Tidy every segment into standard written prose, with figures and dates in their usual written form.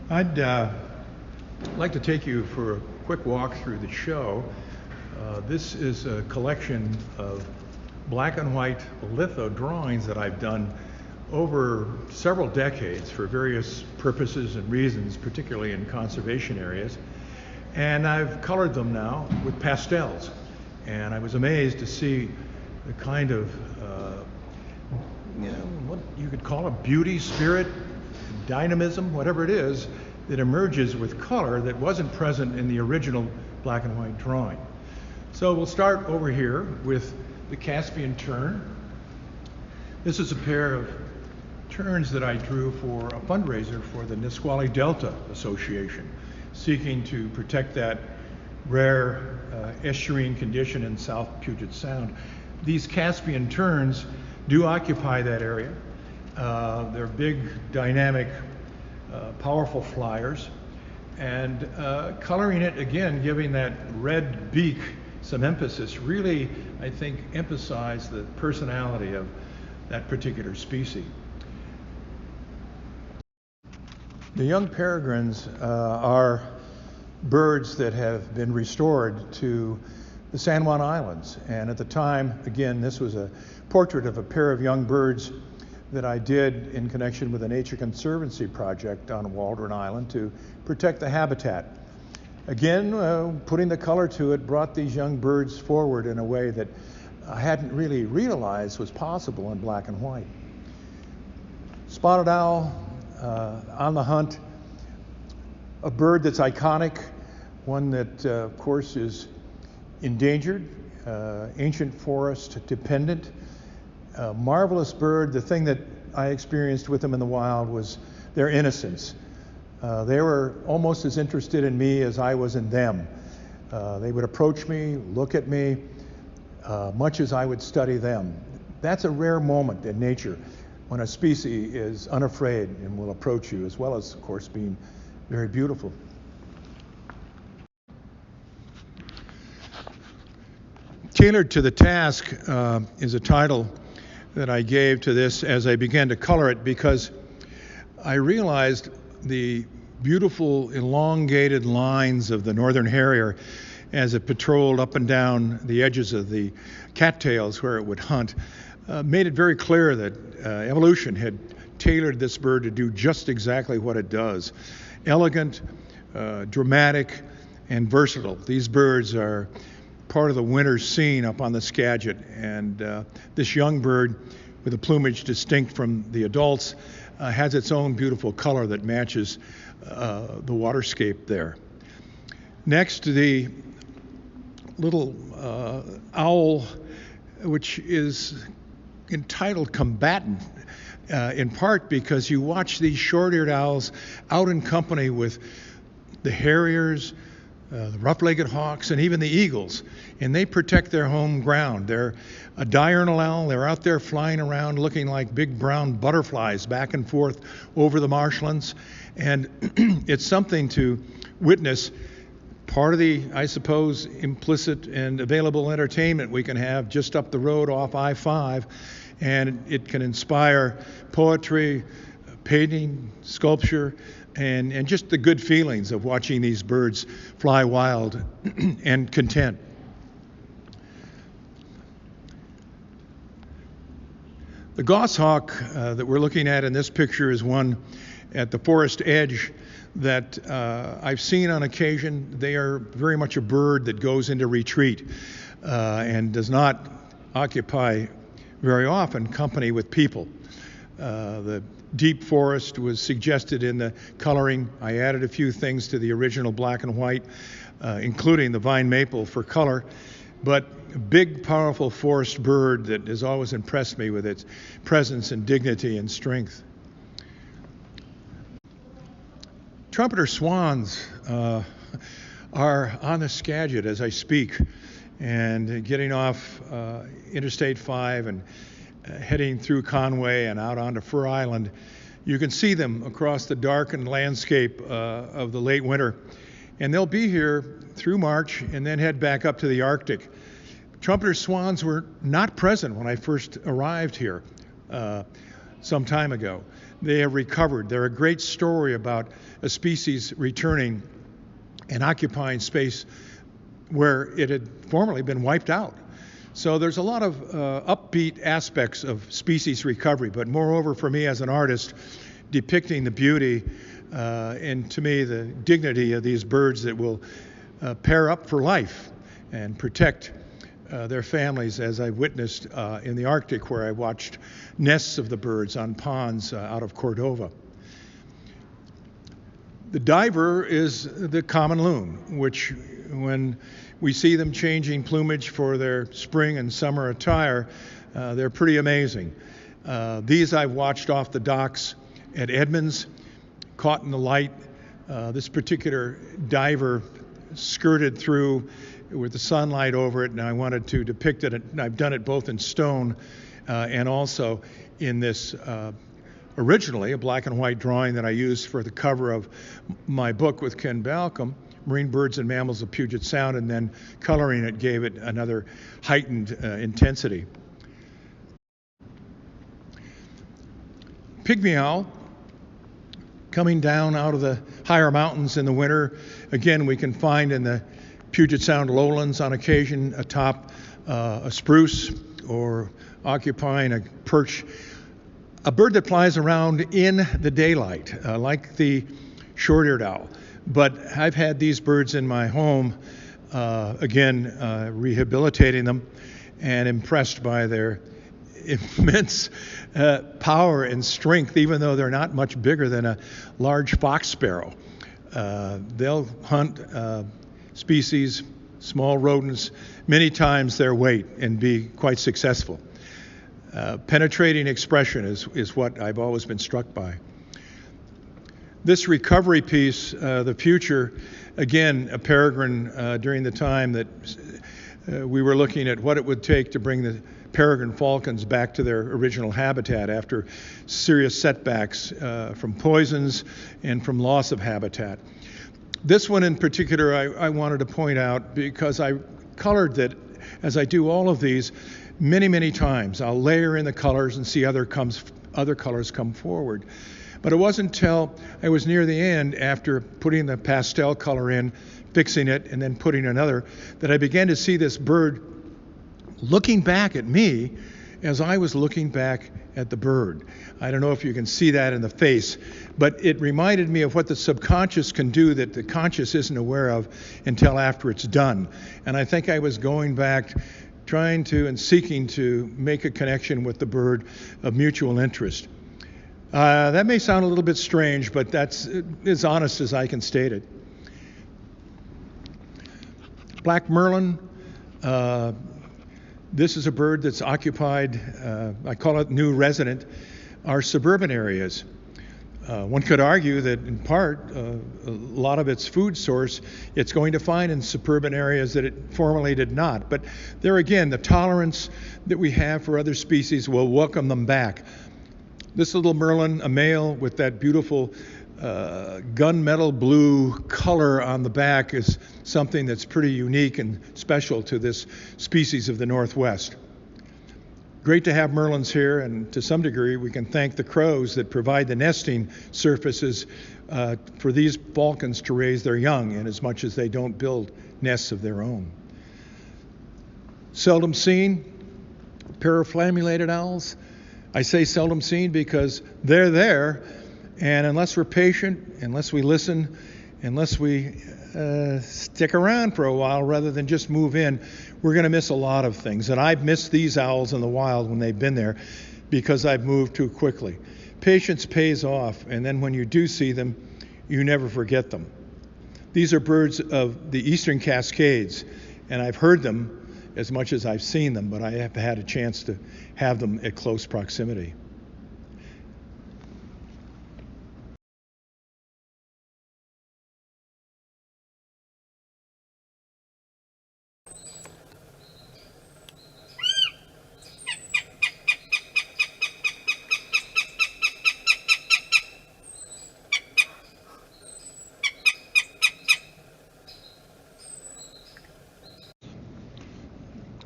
I'd like to take you for a quick walk through the show. This is a collection of black and white litho drawings that I've done over several decades for various purposes and reasons, particularly in conservation areas. And I've colored them now with pastels. And I was amazed to see the kind of, what you could call a beauty, spirit, dynamism, whatever it is, that emerges with color that wasn't present in the original black and white drawing. So we'll start over here with the Caspian tern. This is a pair of terns that I drew for a fundraiser for the Nisqually Delta Association, seeking to protect that rare estuarine condition in South Puget Sound. These Caspian terns do occupy that area. They're big, dynamic, powerful flyers, and coloring it again, giving that red beak some emphasis, really, I think, emphasized the personality of that particular species. The young peregrines are birds that have been restored to the San Juan Islands, and at the time, again, this was a portrait of a pair of young birds that I did in connection with a Nature Conservancy project on Waldron Island to protect the habitat. Again, putting the color to it brought these young birds forward in a way that I hadn't really realized was possible in black and white. Spotted owl on the hunt, a bird that's iconic, one that of course is endangered, ancient forest dependent, a marvelous bird. The thing that I experienced with them in the wild was their innocence. They were almost as interested in me as I was in them. They would approach me, look at me, much as I would study them. That's a rare moment in nature when a species is unafraid and will approach you, as well as, of course, being very beautiful. Tailored to the Task is a title that I gave to this as I began to color it, because I realized the beautiful elongated lines of the northern harrier as it patrolled up and down the edges of the cattails where it would hunt made it very clear that evolution had tailored this bird to do just exactly what it does. Elegant, dramatic, and versatile. These birds are part of the winter scene up on the Skagit, and this young bird with a plumage distinct from the adults has its own beautiful color that matches the waterscape there. Next, the little owl, which is entitled Combatant, in part because you watch these short-eared owls out in company with the harriers, the rough-legged hawks, and even the eagles, and they protect their home ground. They're a diurnal owl. They're out there flying around looking like big brown butterflies back and forth over the marshlands, and it's something to witness. Part of the, I suppose, implicit and available entertainment we can have just up the road off I-5, and it can inspire poetry, painting, sculpture, and just the good feelings of watching these birds fly wild and content. The goshawk that we're looking at in this picture is one at the forest edge that I've seen on occasion. They are very much a bird that goes into retreat and does not occupy very often company with people. The deep forest was suggested in the coloring. I added a few things to the original black and white, including the vine maple for color, but a big, powerful forest bird that has always impressed me with its presence and dignity and strength. Trumpeter swans are on the Skagit as I speak, and getting off Interstate 5 and heading through Conway and out onto Fur Island. You can see them across the darkened landscape of the late winter, and they'll be here through March and then head back up to the Arctic. Trumpeter swans were not present when I first arrived here some time ago. they have recovered. They're a great story about a species returning and occupying space where it had formerly been wiped out. So there's a lot of upbeat aspects of species recovery, but moreover for me as an artist, depicting the beauty and to me the dignity of these birds that will pair up for life and protect their families, as I witnessed in the Arctic, where I watched nests of the birds on ponds out of Cordova. The diver is the common loon, which when we see them changing plumage for their spring and summer attire, they're pretty amazing. These I've watched off the docks at Edmonds, caught in the light. This particular diver skirted through with the sunlight over it, and I wanted to depict it. And I've done it both in stone and also in this originally a black and white drawing that I used for the cover of my book with Ken Balcom, Marine Birds and Mammals of Puget Sound, and then coloring it gave it another heightened intensity. Pygmy owl, coming down out of the higher mountains in the winter. Again, we can find in the Puget Sound lowlands on occasion atop a spruce or occupying a perch. A bird that flies around in the daylight, like the short-eared owl. But I've had these birds in my home, again, rehabilitating them and impressed by their immense power and strength, even though they're not much bigger than a large fox sparrow. They'll hunt species, small rodents, many times their weight and be quite successful. Penetrating expression is what I've always been struck by. This recovery piece, the future, again, a peregrine during the time that we were looking at what it would take to bring the peregrine falcons back to their original habitat after serious setbacks from poisons and from loss of habitat. This one in particular I wanted to point out because I colored that, as I do all of these, many times. I'll layer in the colors and see other colors come forward. But it wasn't until I was near the end, after putting the pastel color in, fixing it, and then putting another, that I began to see this bird looking back at me as I was looking back at the bird. I don't know if you can see that in the face, but it reminded me of what the subconscious can do that the conscious isn't aware of until after it's done. And I think I was going back, trying to and seeking to make a connection with the bird of mutual interest. That may sound a little bit strange, but that's as honest as I can state it. Black Merlin, this is a bird that's occupied, I call it new resident, our suburban areas. One could argue that in part, a lot of its food source, it's going to find in suburban areas that it formerly did not. But there again, the tolerance that we have for other species will welcome them back. This little Merlin, a male with that beautiful gunmetal blue color on the back, is something that's pretty unique and special to this species of the Northwest. Great to have Merlins here, and to some degree we can thank the crows that provide the nesting surfaces for these falcons to raise their young, in as much as they don't build nests of their own. Seldom seen, paraflammulated owls. I say seldom seen because they're there, and unless we're patient, unless we listen, unless we stick around for a while rather than just move in, we're going to miss a lot of things. And I've missed these owls in the wild when they've been there because I've moved too quickly. Patience pays off, and then when you do see them, you never forget them. These are birds of the Eastern Cascades, and I've heard them as much as I've seen them, but I have had a chance to have them at close proximity.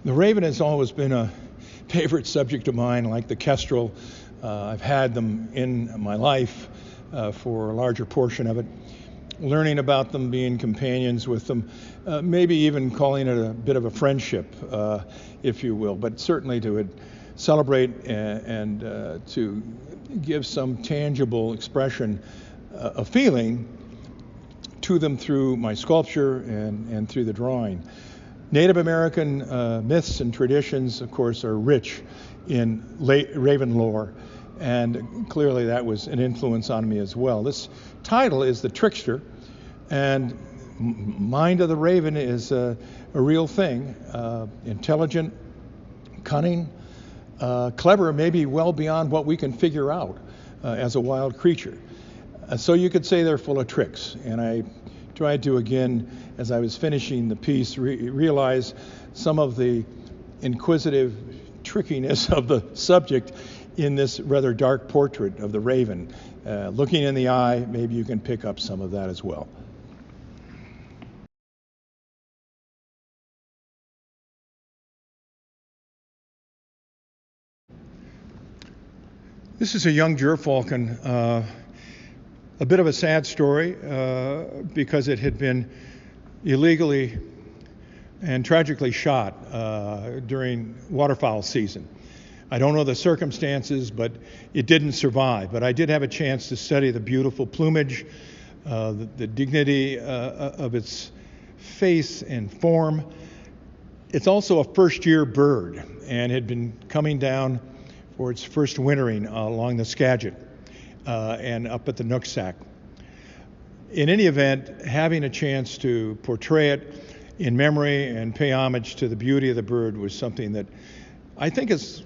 The raven has always been a favorite subject of mine, like the kestrel, I've had them in my life for a larger portion of it, learning about them, being companions with them, maybe even calling it a bit of a friendship, if you will, but certainly to celebrate and to give some tangible expression of feeling to them through my sculpture and through the drawing. Native American myths and traditions, of course, are rich in raven lore, and clearly that was an influence on me as well. This title is The Trickster, and Mind of the Raven is a real thing, intelligent, cunning, clever, maybe well beyond what we can figure out as a wild creature. So you could say they're full of tricks, and I tried to, again, as I was finishing the piece, realize some of the inquisitive trickiness of the subject in this rather dark portrait of the raven. Looking in the eye, maybe you can pick up some of that as well. This is a young gerfalcon, a bit of a sad story because it had been illegally and tragically shot during waterfowl season. I don't know the circumstances, but it didn't survive. But I did have a chance to study the beautiful plumage, the dignity of its face and form. It's also a first-year bird and had been coming down for its first wintering along the Skagit and up at the Nooksack. In any event, having a chance to portray it in memory and pay homage to the beauty of the bird was something that I think is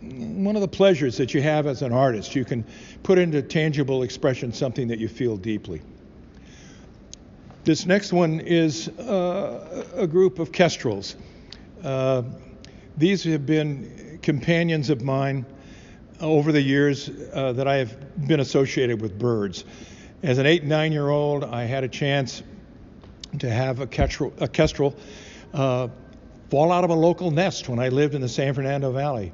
one of the pleasures that you have as an artist. You can put into tangible expression something that you feel deeply. This next one is a group of Kestrels. These have been companions of mine over the years that I have been associated with birds. As an 8 and 9-year-old, I had a chance to have a kestrel fall out of a local nest when I lived in the San Fernando Valley.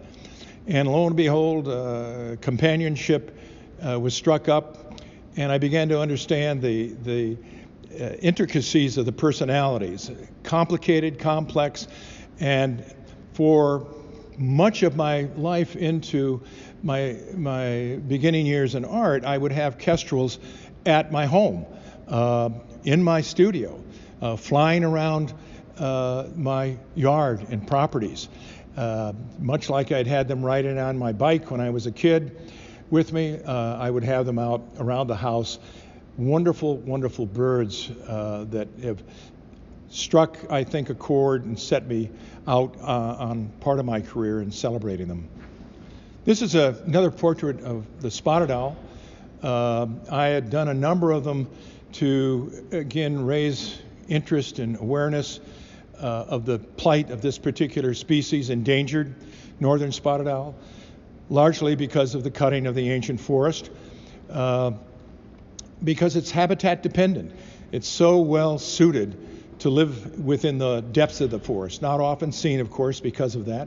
And lo and behold, companionship was struck up, and I began to understand the intricacies of the personalities, complicated, complex, and for much of my life into my beginning years in art, I would have kestrels at my home, in my studio, flying around my yard and properties. Much like I'd had them riding on my bike when I was a kid with me, I would have them out around the house. Wonderful, wonderful birds that have struck, I think, a chord and set me out on part of my career in celebrating them. This is another portrait of the spotted owl. I had done a number of them to, again, raise interest and awareness of the plight of this particular species, endangered northern spotted owl, largely because of the cutting of the ancient forest, because it's habitat dependent. It's so well suited to live within the depths of the forest, not often seen, of course, because of that.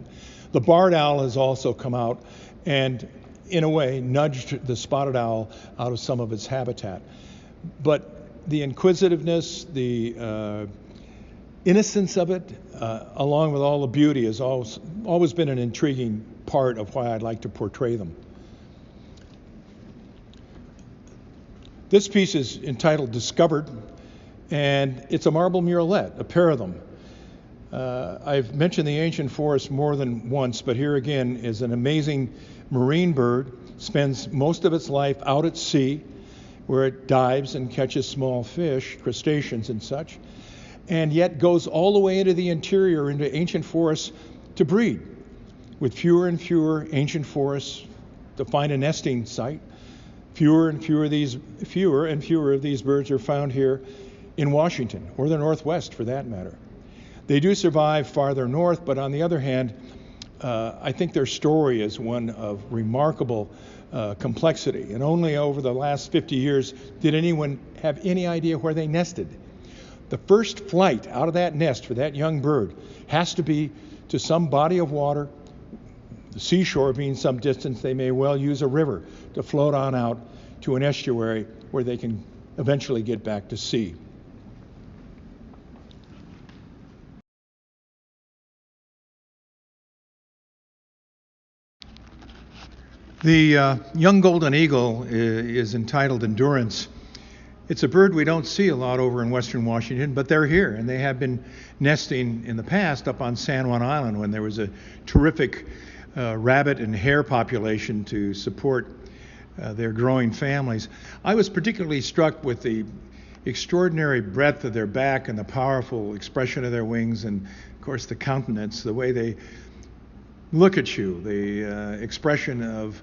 The barred owl has also come out and, in a way, nudged the spotted owl out of some of its habitat. But the inquisitiveness, the innocence of it, along with all the beauty, has always been an intriguing part of why I'd like to portray them. This piece is entitled Discovered, and it's a marble murrelet, a pair of them. I've mentioned the ancient forest more than once, but here again is an amazing marine bird, spends most of its life out at sea, where it dives and catches small fish, crustaceans and such, and yet goes all the way into the interior, into ancient forests to breed. With fewer and fewer ancient forests to find a nesting site, fewer and fewer of these birds are found here in Washington, or the Northwest for that matter. They do survive farther north, but on the other hand, I think their story is one of remarkable complexity. And only over the last 50 years did anyone have any idea where they nested. The first flight out of that nest for that young bird has to be to some body of water the seashore being some distance, they may well use a river to float on out to an estuary where they can eventually get back to sea. The young golden eagle is entitled Endurance. It's a bird we don't see a lot over in western Washington, but they're here, and they have been nesting in the past up on San Juan Island when there was a terrific rabbit and hare population to support their growing families. I was particularly struck with the extraordinary breadth of their back and the powerful expression of their wings, and of course the countenance, the way they look at you, the expression of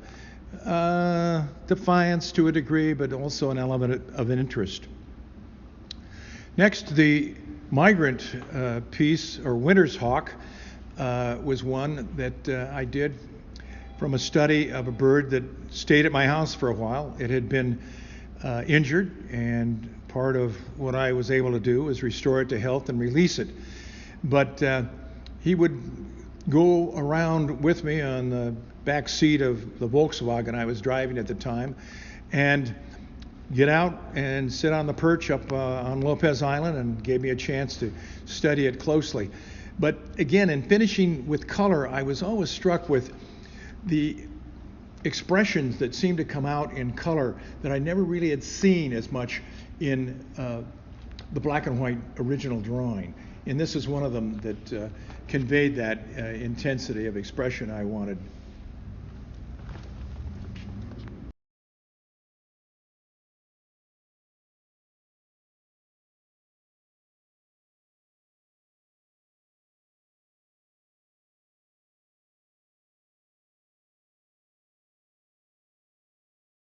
defiance to a degree, but also an element of an interest. Next, the migrant piece, or winter's hawk, was one that I did from a study of a bird that stayed at my house for a while. It had been injured, and part of what I was able to do was restore it to health and release it. But he would go around with me on the back seat of the Volkswagen I was driving at the time and get out and sit on the perch up on Lopez Island, and gave me a chance to study it closely. But again, in finishing with color, I was always struck with the expressions that seemed to come out in color that I never really had seen as much in the black and white original drawing. And this is one of them that conveyed that intensity of expression I wanted